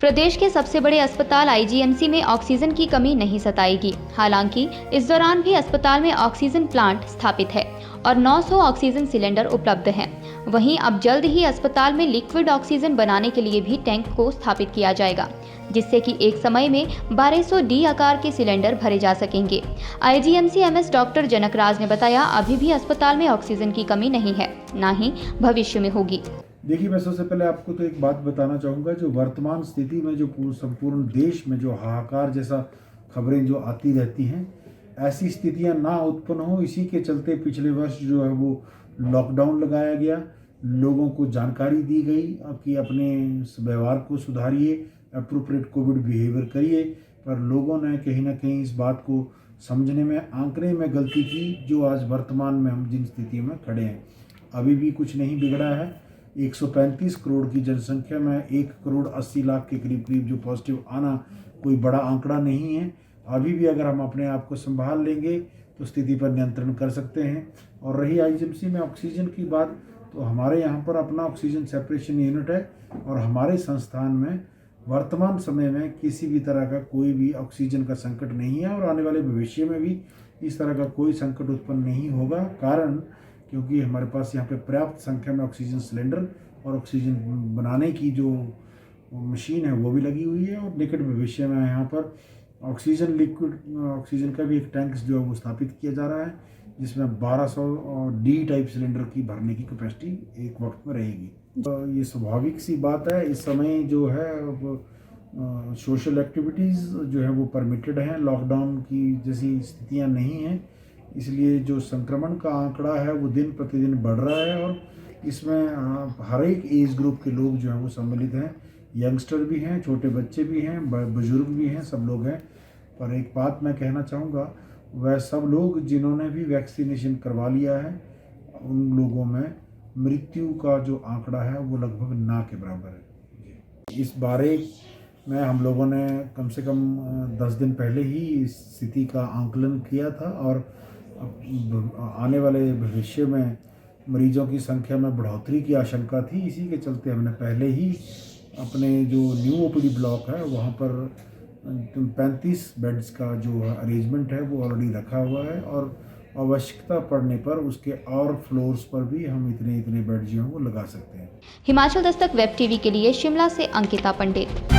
प्रदेश के सबसे बड़े अस्पताल आईजीएमसी में ऑक्सीजन की कमी नहीं सताएगी। हालांकि इस दौरान भी अस्पताल में ऑक्सीजन प्लांट स्थापित है और 900 ऑक्सीजन सिलेंडर उपलब्ध हैं। वहीं अब जल्द ही अस्पताल में लिक्विड ऑक्सीजन बनाने के लिए भी टैंक को स्थापित किया जाएगा, जिससे कि एक समय में 1200 डी आकार के सिलेंडर भरे जा सकेंगे। आईजीएमसी एमएस डॉक्टर जनकराज ने बताया, अभी भी अस्पताल में ऑक्सीजन की कमी नहीं है, ना ही भविष्य में होगी। देखिए, मैं सबसे पहले आपको तो एक बात बताना चाहूँगा, जो वर्तमान स्थिति में जो संपूर्ण देश में जो हाहाकार जैसा खबरें जो आती रहती हैं, ऐसी स्थितियां ना उत्पन्न हो, इसी के चलते पिछले वर्ष जो है वो लॉकडाउन लगाया गया। लोगों को जानकारी दी गई कि अपने व्यवहार को सुधारिए, एप्रोप्रिएट कोविड बिहेवियर करिए, पर लोगों ने कहीं ना कहीं इस बात को समझने में, आंकने में गलती की, जो आज वर्तमान में हम जिन स्थितियों में खड़े हैं। अभी भी कुछ नहीं बिगड़ा है। 135 करोड़ की जनसंख्या में 1 करोड़ 80 लाख के करीब जो पॉजिटिव आना कोई बड़ा आंकड़ा नहीं है। अभी भी अगर हम अपने आप को संभाल लेंगे तो स्थिति पर नियंत्रण कर सकते हैं। और रही आईजीएमसी में ऑक्सीजन की बात, तो हमारे यहाँ पर अपना ऑक्सीजन सेपरेशन यूनिट है और हमारे संस्थान में वर्तमान समय में किसी भी तरह का कोई भी ऑक्सीजन का संकट नहीं है और आने वाले भविष्य में भी इस तरह का कोई संकट उत्पन्न नहीं होगा। कारण क्योंकि हमारे पास यहाँ पे पर्याप्त संख्या में ऑक्सीजन सिलेंडर और ऑक्सीजन बनाने की जो मशीन है वो भी लगी हुई है। और निकट भविष्य में यहाँ पर ऑक्सीजन लिक्विड ऑक्सीजन का भी एक टैंक जो है वो स्थापित किया जा रहा है, जिसमें 1200 डी टाइप सिलेंडर की भरने की कैपेसिटी एक वक्त में रहेगी। तो ये स्वाभाविक सी बात है। इस समय जो है सोशल एक्टिविटीज़ जो है वो परमिटेड हैं, लॉकडाउन की जैसी स्थितियाँ नहीं हैं, इसलिए जो संक्रमण का आंकड़ा है वो दिन प्रतिदिन बढ़ रहा है और इसमें हर एक एज ग्रुप के लोग जो हैं वो सम्मिलित हैं। यंगस्टर भी हैं, छोटे बच्चे भी हैं, बुजुर्ग भी हैं, सब लोग हैं। पर एक बात मैं कहना चाहूँगा, वह सब लोग जिन्होंने भी वैक्सीनेशन करवा लिया है, उन लोगों में मृत्यु का जो आंकड़ा है वो लगभग ना के बराबर है। इस बारे में हम लोगों ने कम से कम 10 दिन पहले ही इस स्थिति का आंकलन किया था और आने वाले भविष्य में मरीजों की संख्या में बढ़ोतरी की आशंका थी। इसी के चलते हमने पहले ही अपने जो न्यू ओपीडी ब्लॉक है वहाँ पर 35 बेड्स का जो अरेंजमेंट है वो ऑलरेडी रखा हुआ है और आवश्यकता पड़ने पर उसके और फ्लोर्स पर भी हम इतने बेड जो हैं वो लगा सकते हैं। हिमाचल दस्तक वेब टीवी के लिए शिमला से अंकिता पंडित।